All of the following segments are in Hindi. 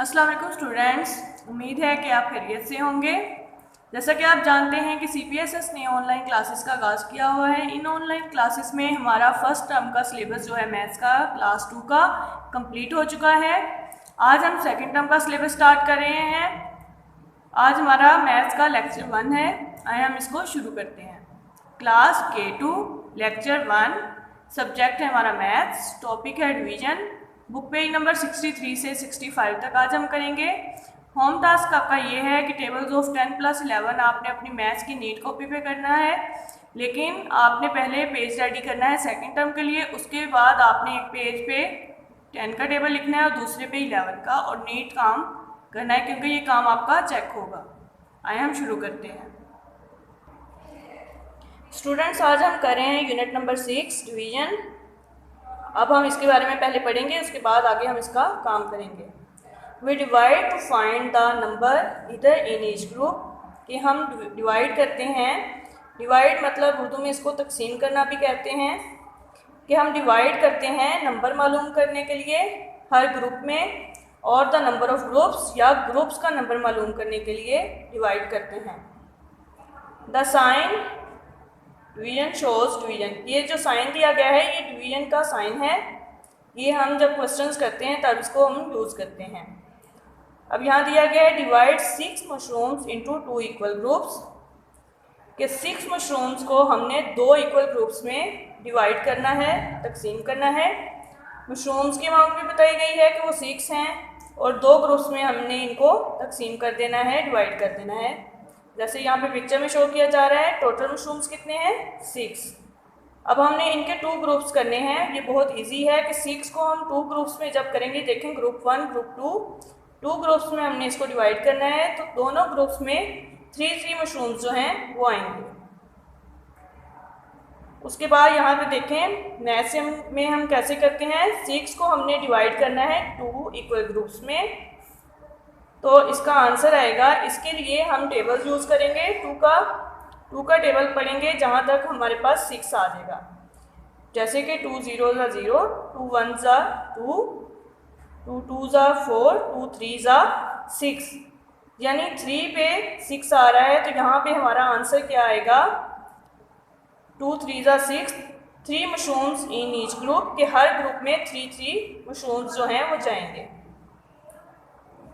अस्सलाम वालेकुम स्टूडेंट्स, उम्मीद है कि आप खैरियत से होंगे। जैसा कि आप जानते हैं कि CPSS ने ऑनलाइन क्लासेस का आगाज़ किया हुआ है। इन ऑनलाइन क्लासेस में हमारा फर्स्ट टर्म का सिलेबस जो है मैथ्स का क्लास 2 का कंप्लीट हो चुका है। आज हम सेकंड टर्म का सिलेबस स्टार्ट कर रहे हैं। आज हमारा मैथ्स का लेक्चर 1 है। आइए हम इसको शुरू करते हैं। क्लास K2 लेक्चर 1, सब्जेक्ट है हमारा मैथ्स, टॉपिक है डिवीजन। बुक पेज नंबर 63 से 65 तक आज हम करेंगे। होम टास्क आपका ये है कि टेबल्स ऑफ 10 + 11 आपने अपनी मैथ्स की नीट कॉपी पे करना है, लेकिन आपने पहले पेज रेडी करना है सेकंड टर्म के लिए। उसके बाद आपने एक पेज पे 10 का टेबल लिखना है और दूसरे पे 11 का, और नीट काम करना है क्योंकि ये काम आपका चेक होगा। आइए हम शुरू करते हैं। स्टूडेंट्स, आज हम कर रहे हैं यूनिट नंबर 6 डिवीजन। अब हम इसके बारे में पहले पढ़ेंगे, उसके बाद आगे हम इसका काम करेंगे। We divide to find the number इधर इन ईच ग्रुप, कि हम डिवाइड करते हैं। डिवाइड मतलब उर्दू में इसको तकसीम करना भी कहते हैं, कि हम डिवाइड करते हैं नंबर मालूम करने के लिए हर ग्रुप में, और द नंबर ऑफ ग्रुप्स या ग्रुप्स का नंबर मालूम करने के लिए डिवाइड करते हैं। The sign division shows division, ये जो साइन दिया गया है ये डिवीजन का साइन है। ये हम जब क्वेश्चंस करते हैं तब इसको हम यूज़ करते हैं। अब यहाँ दिया गया है divide 6 mushrooms into 2 equal groups, कि 6 मशरूम्स को हमने 2 इक्वल ग्रुप्स में डिवाइड करना है, तकसीम करना है। मशरूम्स की अमाउंट भी बताई गई है कि वो 6 हैं, और 2 ग्रुप्स में हमने इनको तकसीम कर देना है, डिवाइड कर देना है। जैसे यहाँ पे पिक्चर में शो किया जा रहा है, टोटल मशरूम्स कितने हैं 6। अब हमने इनके 2 ग्रुप्स करने हैं। ये बहुत इजी है कि 6 को हम 2 ग्रुप्स में जब करेंगे, देखें ग्रुप 1 ग्रुप 2 ग्रुप्स में हमने इसको डिवाइड करना है, तो दोनों ग्रुप्स में 3 मशरूम्स जो हैं वो आएंगे। उसके बाद यहाँ पे देखें मैथ्स में हम कैसे करते हैं। 6 को हमने डिवाइड करना है 2 इक्वल ग्रुप्स में, तो इसका आंसर आएगा। इसके लिए हम टेबल यूज़ करेंगे, 2 का टेबल पढ़ेंगे जहाँ तक हमारे पास 6 आ जाएगा। जैसे कि 2 0 ज़ा 0, 2 1 ज़ा 2, 2 2 ज़ा 4, 2 3 ज़ा 6, यानी 3 पे 6 आ रहा है, तो यहाँ पे हमारा आंसर क्या आएगा 2 3 ज़ा 6, 3 मशरूम्स इन ईच ग्रुप, के हर ग्रुप में 3 मशरूम्स जो हैं वो जाएंगे।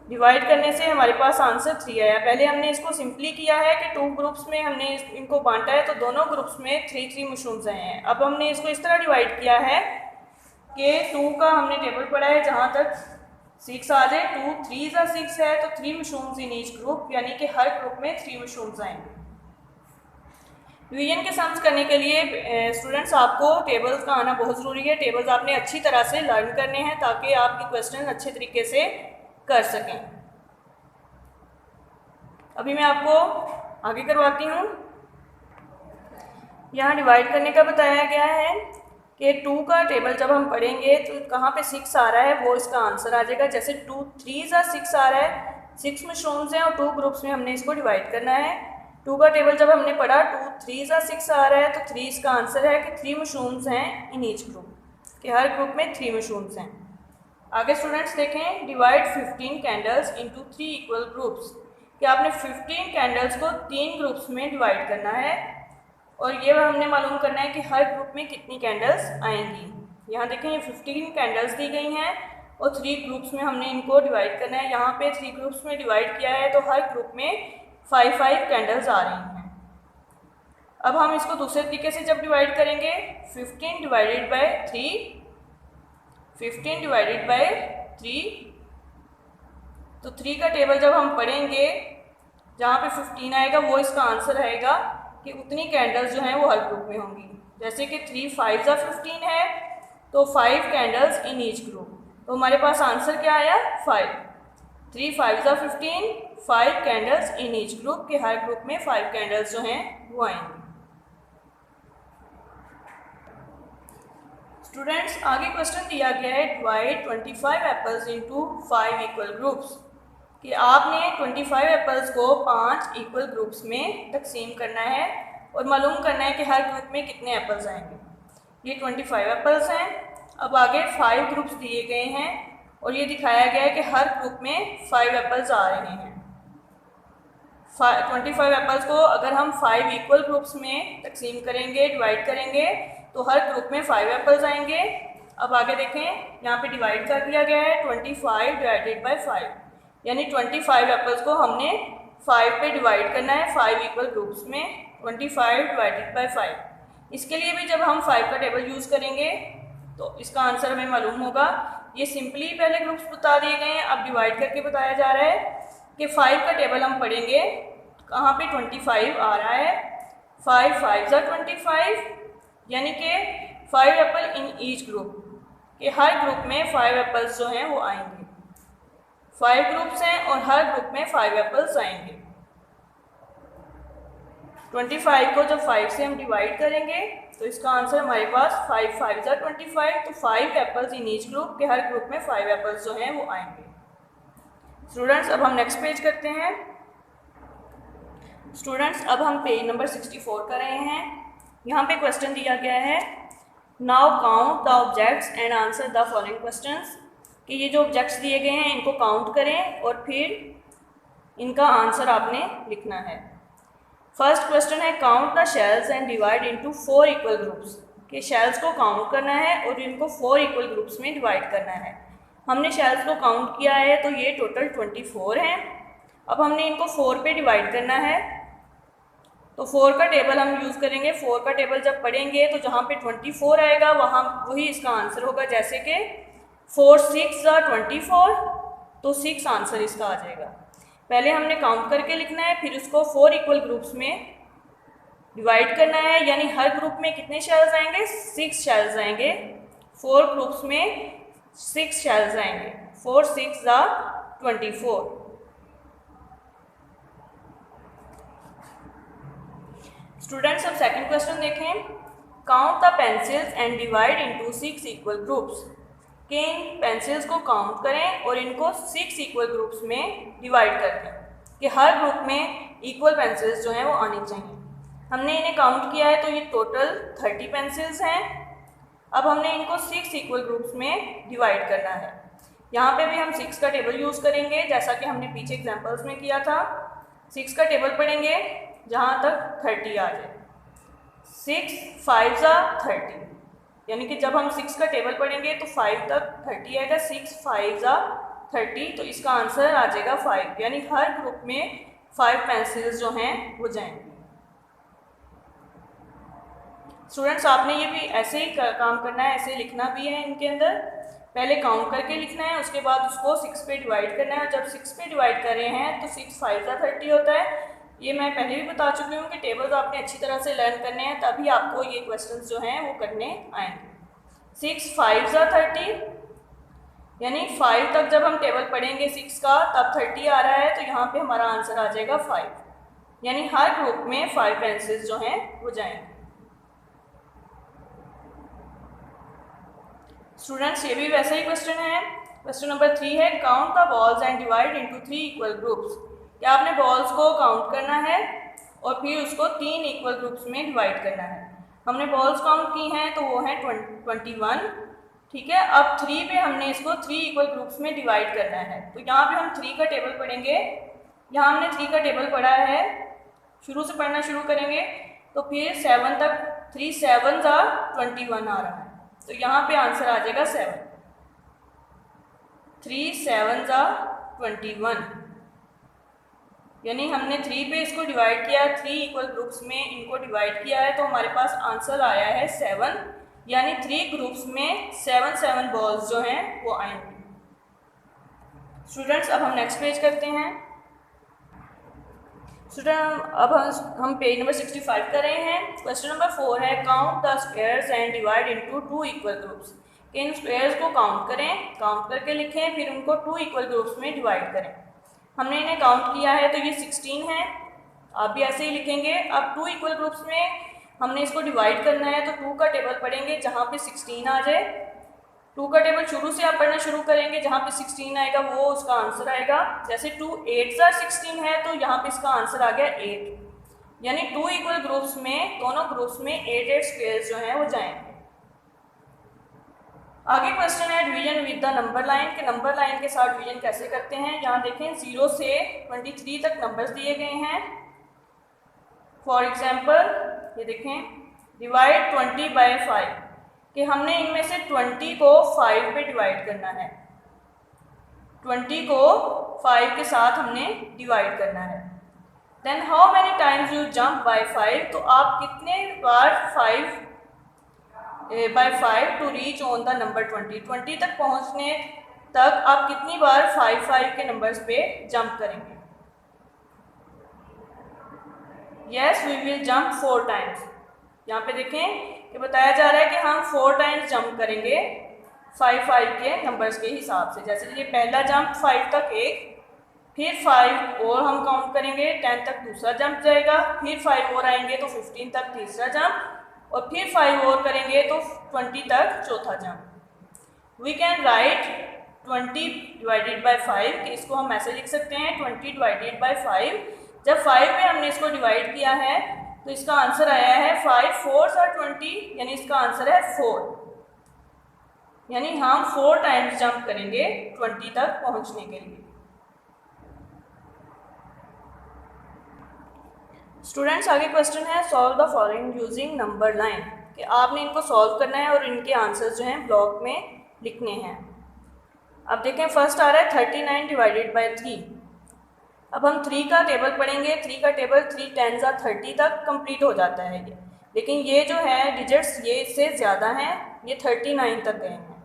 डिवाइड करने से हमारे पास आंसर 3 आया। पहले हमने इसको सिंपली किया है कि 2 ग्रुप्स में हमने इनको बांटा है, तो दोनों ग्रुप्स में 3 मशरूम्स आए हैं। अब हमने इसको इस तरह डिवाइड किया है कि 2 का हमने टेबल पढ़ा है जहाँ तक 6 आ जाए। 2 3 ज़ा 6 है, तो 3 मशरूम्स इन ईच ग्रुप, यानी कि हर ग्रुप में 3 मशरूम्स आएंगे। डिवीजन के सम्स करने के लिए स्टूडेंट्स आपको टेबल्स का आना बहुत ज़रूरी है। टेबल्स आपने अच्छी तरह से लर्न करने हैं ताकि आपके क्वेश्चन अच्छे तरीके से कर सकें। अभी मैं आपको आगे करवाती हूँ। यहाँ डिवाइड करने का बताया गया है कि 2 का टेबल जब हम पढ़ेंगे तो कहाँ पे 6 आ रहा है वो इसका आंसर आ जाएगा। जैसे 2 3 ज़ा 6 आ रहा है, 6 मशरूम्स हैं और 2 ग्रुप्स में हमने इसको डिवाइड करना है। 2 का टेबल जब हमने पढ़ा 2 3 ज़ा 6 आ रहा है, तो 3 इसका आंसर है कि 3 मशरूम्स हैं इन ईच ग्रुप, कि हर ग्रुप में 3 मशरूम्स हैं। आगे स्टूडेंट्स देखें, divide 15 candles into 3 equal groups, कि आपने 15 कैंडल्स को 3 ग्रुप्स में डिवाइड करना है, और ये हमने मालूम करना है कि हर ग्रुप में कितनी कैंडल्स आएंगी। यहाँ देखें ये 15 कैंडल्स दी गई हैं और 3 ग्रुप्स में हमने इनको डिवाइड करना है। यहाँ पे 3 ग्रुप्स में डिवाइड किया है, तो हर ग्रुप में 5 कैंडल्स आ रही हैं। अब हम इसको दूसरे तरीके से जब डिवाइड करेंगे, 15 डिवाइडेड बाय 3, 15 डिवाइडेड बाय 3, तो 3 का टेबल जब हम पढ़ेंगे जहाँ पे 15 आएगा वो इसका आंसर आएगा कि उतनी कैंडल्स जो हैं वो हर ग्रुप में होंगी। जैसे कि 3 5 ज़ा 15 है, तो 5 कैंडल्स इन ईच ग्रुप, तो हमारे पास आंसर क्या आया 5। 3 5 ज़ा 15, 5 कैंडल्स इन ईच ग्रुप, के हर ग्रुप में 5 कैंडल्स जो हैं वो आएंगी। स्टूडेंट्स, आगे क्वेश्चन दिया गया है divide 25 apples into 5 equal groups, कि आपने 25 एप्पल्स को 5 इक्वल ग्रुप्स में तकसीम करना है और मालूम करना है कि हर ग्रुप में कितने एप्पल्स आएंगे। ये 25 एप्पल्स हैं। अब आगे 5 ग्रुप्स दिए गए हैं, और ये दिखाया गया है कि हर ग्रुप में 5 एप्पल्स आ रहे हैं। 25 एप्पल्स को अगर हम 5 इक्वल ग्रुप्स में तकसीम करेंगे, डिवाइड करेंगे, तो हर ग्रुप में 5 एप्पल्स आएंगे। अब आगे देखें, यहाँ पे डिवाइड कर दिया गया है 25 डिवाइडेड बाय 5, यानी 25 एप्पल्स को हमने 5 पे डिवाइड करना है 5 इक्वल ग्रुप्स में। 25 डिवाइडेड बाय 5, इसके लिए भी जब हम 5 का टेबल यूज़ करेंगे तो इसका आंसर हमें मालूम होगा। ये सिंपली पहले ग्रुप्स बता दिए गए हैं, अब डिवाइड करके बताया जा रहा है कि 5 का टेबल हम पढ़ेंगे, कहाँ पे 25 आ रहा है। 5 5 ज़ा 25, यानी कि 5 एप्पल इन ईच ग्रुप, कि हर ग्रुप में 5 एप्पल्स जो हैं वो आएंगे। 5 ग्रुप्स हैं और हर ग्रुप में 5 एप्पल्स आएंगे। 25 को जब 5 से हम डिवाइड करेंगे तो इसका आंसर हमारे पास 5 5 ज़ा 25, तो 5 एप्पल्स इन ईच ग्रुप, के हर ग्रुप में 5 एप्पल्स जो हैं वो आएंगे। स्टूडेंट्स अब हम नेक्स्ट पेज करते हैं। स्टूडेंट्स अब हम पेज नंबर 64 कर रहे हैं। यहाँ पे क्वेश्चन दिया गया है, now count the objects and answer the following questions, कि ये जो ऑब्जेक्ट्स दिए गए हैं इनको काउंट करें और फिर इनका आंसर आपने लिखना है। फर्स्ट क्वेश्चन है, count the shells and divide into 4 equal groups, कि शेल्स को काउंट करना है और इनको 4 इक्वल ग्रुप्स में डिवाइड करना है। हमने शेल्स को काउंट किया है तो ये टोटल 24 हैं। अब हमने इनको 4 पे डिवाइड करना है, तो 4 का टेबल हम यूज़ करेंगे। 4 का टेबल जब पढ़ेंगे तो जहाँ पे 24 आएगा वहाँ वही इसका आंसर होगा, जैसे कि 4 6 ज़ा 24, तो 6 आंसर इसका आ जाएगा। पहले हमने काउंट करके लिखना है, फिर उसको 4 इक्वल ग्रुप्स में डिवाइड करना है, यानी हर ग्रुप में कितने शेल्स आएंगे, 6 शेल्स आएंगे। 4 ग्रुप्स में 6 शेल्स आएंगे। 4 6 ज़ा 24। स्टूडेंट्स अब सेकंड क्वेश्चन देखें, count the pencils and divide into 6 equal groups, कि इन पेंसिल्स को काउंट करें और इनको 6 इक्वल ग्रुप्स में डिवाइड कर दें, कि हर ग्रुप में इक्वल पेंसिल्स जो हैं वो आनी चाहिए। हमने इन्हें काउंट किया है तो ये टोटल 30 पेंसिल्स हैं। अब हमने इनको 6 इक्वल ग्रुप्स में डिवाइड करना है। यहाँ पे भी हम 6 का टेबल यूज़ करेंगे, जैसा कि हमने पीछे एग्जाम्पल्स में किया था। 6 का टेबल पढ़ेंगे जहाँ तक 30 आ जाए। 6 5 ज़ा 30, यानी कि जब हम 6 का टेबल पढ़ेंगे तो 5 तक 30 आएगा। 6 5 ज़ा 30, तो इसका आंसर आ जाएगा 5, यानी हर ग्रुप में 5 पेंसिल्स जो हैं वो जाएंगे। स्टूडेंट्स आपने ये भी ऐसे ही काम करना है, ऐसे लिखना भी है इनके अंदर। पहले काउंट करके लिखना है, उसके बाद उसको 6 पे डिवाइड करना है। और जब 6 पे डिवाइड कर रहे हैं तो 6 5 ज़ा 30 होता है। ये मैं पहले भी बता चुकी हूँ कि टेबल्स आपने अच्छी तरह से लर्न करने हैं, तभी आपको ये क्वेश्चंस जो हैं वो करने आएंगे। 6 5 ज़ा 30, यानी 5 तक जब हम टेबल पढ़ेंगे 6 का तब 30 आ रहा है, तो यहाँ पे हमारा आंसर आ जाएगा 5, यानी हर ग्रुप में 5 पेंसिल्स जो हैं वो जाएंगे। स्टूडेंट्स ये भी वैसा ही क्वेश्चन है। क्वेश्चन नंबर 3 है, count the balls and divide into 3 equal groups, क्या आपने बॉल्स को काउंट करना है और फिर उसको 3 इक्वल ग्रुप्स में डिवाइड करना है। हमने बॉल्स काउंट की हैं तो वो है 21, ठीक है। अब 3 पे हमने इसको 3 इक्वल ग्रुप्स में डिवाइड करना है, तो यहाँ पे हम 3 का टेबल पढ़ेंगे। यहाँ हमने 3 का टेबल पढ़ा है, शुरू से पढ़ना शुरू करेंगे तो फिर 7 तक 3 7 ज़ा 21 आ रहा है, तो यहाँ पे आंसर आ जाएगा 7। 3 7 ज़ा 21, यानी हमने 3 पे इसको डिवाइड किया, 3 इक्वल ग्रुप्स में इनको डिवाइड किया है, तो हमारे पास आंसर आया है 7, यानी 3 ग्रुप्स में 7 7 बॉल्स जो हैं वो आएंगे। स्टूडेंट्स अब हम नेक्स्ट पेज करते हैं। स्टूडेंट अब हम पेज नंबर 65 कर रहे हैं। क्वेश्चन नंबर 4 है, count the squares and divide into 2 equal groups, कि इन स्क्वायर्स को काउंट करें, काउंट करके लिखें, फिर उनको 2 इक्वल ग्रुप्स में डिवाइड करें। हमने इन्हें काउंट किया है तो ये 16 है, आप भी ऐसे ही लिखेंगे। अब 2 इक्वल ग्रुप्स में हमने इसको डिवाइड करना है, तो 2 का टेबल पढ़ेंगे जहाँ पे 16 आ जाए। 2 का टेबल शुरू से आप पढ़ना शुरू करेंगे, जहाँ पे 16 आएगा वो उसका आंसर आएगा। जैसे 2 8 ज़ा 16 है तो यहाँ पे इसका आंसर आ गया 8, यानी 2 इक्वल ग्रुप्स में दोनों ग्रुप्स में 8 8 स्क्वायर्स जो हैं वो जाएंगे। आगे क्वेश्चन है division with the number line के नंबर लाइन के साथ डिवीजन कैसे करते हैं। यहाँ देखें 0 से 23 तक नंबर्स दिए गए हैं। फॉर एग्जाम्पल ये देखें डिवाइड 20 बाय 5 कि हमने इनमें से 20 को 5 पे डिवाइड करना है। 20 को 5 के साथ हमने डिवाइड करना है। Then how many times you jump by 5, तो आप कितने बार 5 by 5 to reach on the number 20 तक पहुंचने तक आप कितनी बार 5 के नंबर्स पे जंप करेंगे। Yes we will jump 4 times. यहाँ पे देखें कि बताया जा रहा है कि हम 4 टाइम्स जंप करेंगे 5 के नंबर्स के हिसाब से। जैसे ये पहला जंप 5 तक एक, फिर 5 और हम काउंट करेंगे 10 तक दूसरा जंप जाएगा, फिर 5 और आएंगे तो 15 तक तीसरा जंप, और फिर 5 और करेंगे तो 20 तक चौथा jump. We can write 20 divided by 5 कि इसको हम ऐसे लिख सकते हैं 20 डिवाइडेड बाय 5। जब 5 पे हमने इसको डिवाइड किया है तो इसका आंसर आया है 5 4s are 20, यानी इसका आंसर है 4। यानी हम 4 टाइम्स जंप करेंगे 20 तक पहुंचने के लिए। स्टूडेंट्स आगे क्वेश्चन है solve the following using number line कि आपने इनको सॉल्व करना है और इनके आंसर्स जो हैं ब्लॉक में लिखने हैं। अब देखें फर्स्ट आ रहा है 39 डिवाइडेड बाय 3। अब हम 3 का टेबल पढ़ेंगे। 3 का टेबल 3 10s are 30 तक कंप्लीट हो जाता है ये, लेकिन ये जो है डिजिट्स ये इससे ज़्यादा हैं, ये 39 तक गए हैं।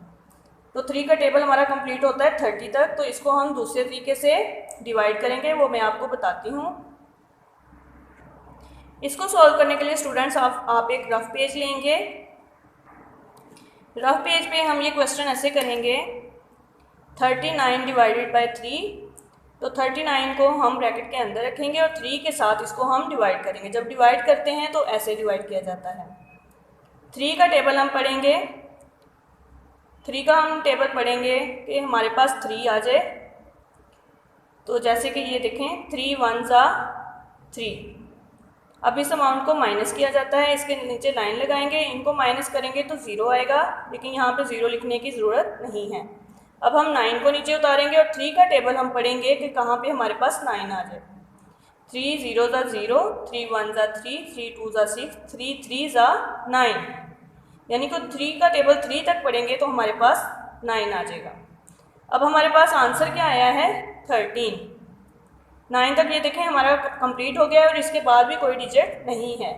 तो 3 का टेबल हमारा कंप्लीट होता है 30 तक, तो इसको हम दूसरे तरीके से डिवाइड करेंगे, वो मैं आपको बताती हूँ। इसको सॉल्व करने के लिए स्टूडेंट्स आप एक रफ पेज लेंगे। रफ पेज पे हम ये क्वेश्चन ऐसे करेंगे 39 डिवाइडेड बाय 3, तो 39 को हम ब्रैकेट के अंदर रखेंगे और 3 के साथ इसको हम डिवाइड करेंगे। जब डिवाइड करते हैं तो ऐसे डिवाइड किया जाता है। 3 का टेबल हम पढ़ेंगे, 3 का हम टेबल पढ़ेंगे कि हमारे पास 3 आ जाए। तो जैसे कि ये देखें 3 1s are 3। अब इस अमाउंट को माइनस किया जाता है, इसके नीचे लाइन लगाएंगे, इनको माइनस करेंगे तो 0 आएगा, लेकिन यहाँ पे 0 लिखने की ज़रूरत नहीं है। अब हम 9 को नीचे उतारेंगे और 3 का टेबल हम पढ़ेंगे कि कहाँ पे हमारे पास 9 आ जाए। 3 0s are 0, 3 1s are 3, 3 2s are 6, 3 3s are 9, यानी कि 3 का टेबल 3 तक पढ़ेंगे तो हमारे पास 9 आ जाएगा। अब हमारे पास आंसर क्या आया है 13। 9 तक ये देखें हमारा कंप्लीट हो गया है और इसके बाद भी कोई डिजिट नहीं है।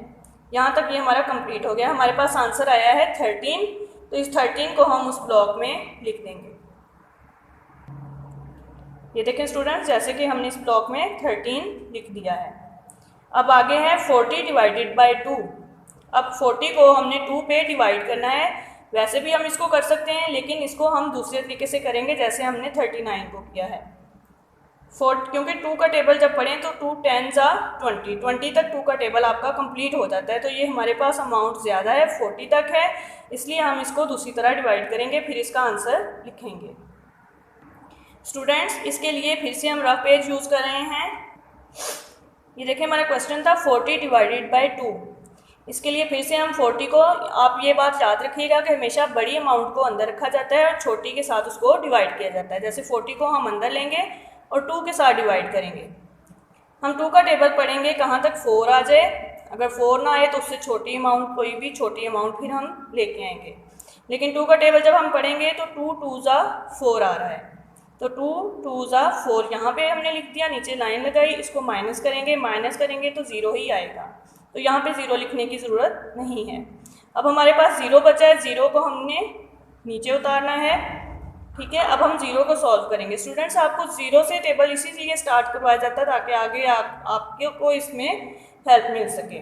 यहाँ तक ये हमारा कंप्लीट हो गया, हमारे पास आंसर आया है 13। तो इस 13 को हम उस ब्लॉक में लिख देंगे। ये देखें स्टूडेंट्स जैसे कि हमने इस ब्लॉक में 13 लिख दिया है। अब आगे है 40 डिवाइडेड बाय 2। अब 40 को हमने 2 पे डिवाइड करना है। वैसे भी हम इसको कर सकते हैं, लेकिन इसको हम दूसरे तरीके से करेंगे जैसे हमने 39 को किया है। क्योंकि 2 का टेबल जब पढ़ें तो 2 10s are 20, 20 तक 2 का टेबल आपका कंप्लीट हो जाता है। तो ये हमारे पास अमाउंट ज़्यादा है, 40 तक है, इसलिए हम इसको दूसरी तरह डिवाइड करेंगे, फिर इसका आंसर लिखेंगे। स्टूडेंट्स इसके लिए फिर से हम रफ पेज यूज़ कर रहे हैं। ये देखें हमारा क्वेश्चन था 40 डिवाइडेड बाय 2। इसके लिए फिर से हम 40 को, आप ये बात याद रखिएगा कि हमेशा बड़ी अमाउंट को अंदर रखा जाता है और छोटी के साथ उसको डिवाइड किया जाता है। जैसे 40 को हम अंदर लेंगे और 2 के साथ डिवाइड करेंगे। हम 2 का टेबल पढ़ेंगे कहाँ तक 4 आ जाए, अगर 4 ना आए तो उससे छोटी अमाउंट, कोई भी छोटी अमाउंट फिर हम लेके आएंगे। लेकिन 2 का टेबल जब हम पढ़ेंगे तो 2 2s are 4 आ रहा है, तो 2 2s are 4 यहाँ पे हमने लिख दिया, नीचे लाइन लगाई, इसको माइनस करेंगे तो 0 ही आएगा। तो यहाँ पे 0 लिखने की ज़रूरत नहीं है। अब हमारे पास 0 बचा है, 0 को हमने नीचे उतारना है, ठीक है। अब हम 0 को सॉल्व करेंगे। स्टूडेंट्स आपको 0 से टेबल इसीलिए स्टार्ट करवाया जाता है ताकि आगे आपके को इसमें हेल्प मिल सके।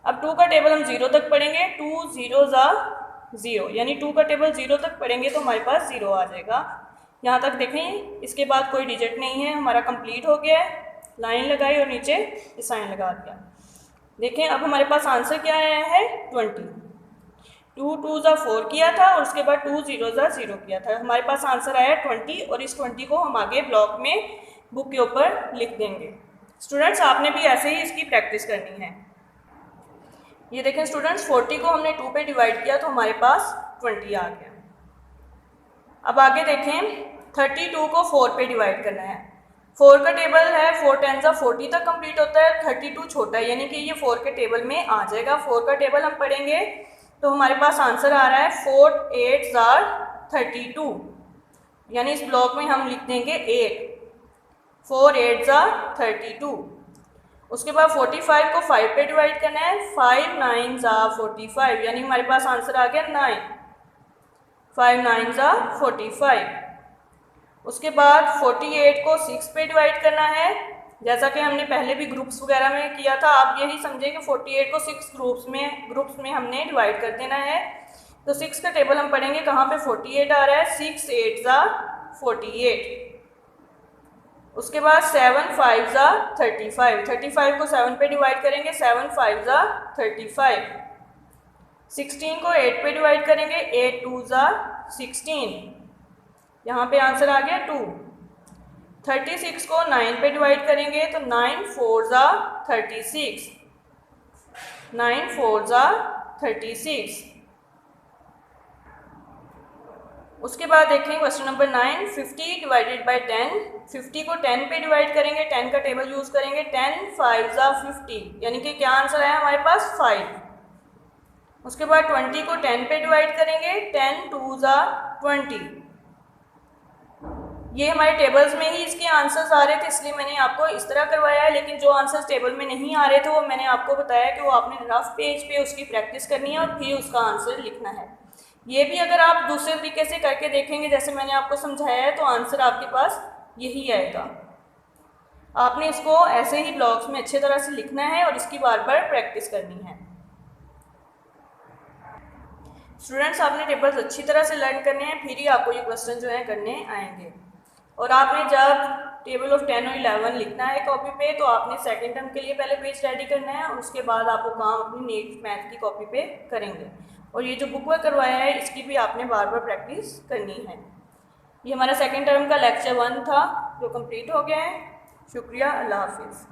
अब 2 का टेबल हम 0 तक पढ़ेंगे, 2 0s are 0, यानी 2 का टेबल 0 तक पढ़ेंगे तो हमारे पास 0 आ जाएगा। यहाँ तक देखें, इसके बाद कोई डिजिट नहीं है, हमारा कंप्लीट हो गया है। लाइन लगाई और नीचे साइन लगा दिया। देखें अब हमारे पास आंसर क्या आया है 20। 2 2s are 4 किया था और उसके बाद 2 0s are 0 किया था। हमारे पास आंसर आया 20 और इस 20 को हम आगे ब्लॉक में बुक के ऊपर लिख देंगे। स्टूडेंट्स आपने भी ऐसे ही इसकी प्रैक्टिस करनी है। ये देखें स्टूडेंट्स 40 को हमने 2 पे डिवाइड किया तो हमारे पास 20 आ गया। अब आगे देखें, 32 को 4 पे डिवाइड करना है। 4 का टेबल है 4 10 40 तक कंप्लीट होता है, 32 छोटा है यानी कि ये 4 के टेबल में आ जाएगा। 4 का टेबल हम पढ़ेंगे तो हमारे पास आंसर आ रहा है 4 8 32, यानी इस ब्लॉक में हम लिख देंगे 8, 4 8 32। उसके बाद 45 को 5 पे डिवाइड करना है, 5 9 45, यानी हमारे पास आंसर आ गया 9, 5 9 45। उसके बाद 48 को 6 पे डिवाइड करना है, जैसा कि हमने पहले भी ग्रुप्स वगैरह में किया था। आप यही समझें कि 48 को 6 ग्रुप्स में हमने डिवाइड कर देना है। तो 6 का टेबल हम पढ़ेंगे कहाँ पे 48 आ रहा है, 6 8 48। उसके बाद 7 5 35, 35 को 7 पे डिवाइड करेंगे, 7 5 35। 16 को 8 पे डिवाइड करेंगे, 8 2 16, यहाँ पे आंसर आ गया 2। 36 को 9 पे डिवाइड करेंगे तो 9 4 36, 9 4 36। उसके बाद देखें क्वेश्चन नंबर 9, 50 डिवाइडेड बाय 10, 50 को 10 पे डिवाइड करेंगे, 10 का टेबल यूज़ करेंगे, 10 5 50, यानी कि क्या आंसर आया हमारे पास 5। उसके बाद 20 को 10 पे डिवाइड करेंगे, 10 2 20। ये हमारे टेबल्स में ही इसके आंसर्स आ रहे थे, इसलिए मैंने आपको इस तरह करवाया है। लेकिन जो आंसर्स टेबल में नहीं आ रहे थे वो मैंने आपको बताया कि वो आपने रफ पेज पे उसकी प्रैक्टिस करनी है और फिर उसका आंसर लिखना है। ये भी अगर आप दूसरे तरीके से करके देखेंगे जैसे मैंने आपको समझाया है तो आंसर आपके पास यही आएगा। आपने इसको ऐसे ही ब्लॉक्स में अच्छे तरह से लिखना है और इसकी बार बार प्रैक्टिस करनी है। स्टूडेंट्स, आपने टेबल्स अच्छी तरह से लर्न करने हैं, फिर ही आपको ये क्वेश्चन जो है करने आएंगे। और आपने जब टेबल ऑफ 10 और 11 लिखना है कॉपी पे तो आपने सेकंड टर्म के लिए पहले पेज रेडी करना है और उसके बाद आप वो काम अपनी नेक्स्ट मैथ की कॉपी पे करेंगे। और ये जो बुक वर्क करवाया है इसकी भी आपने बार बार प्रैक्टिस करनी है। ये हमारा सेकंड टर्म का लेक्चर 1 था जो कंप्लीट हो गया है। शुक्रिया, अल्लाह हाफिज़।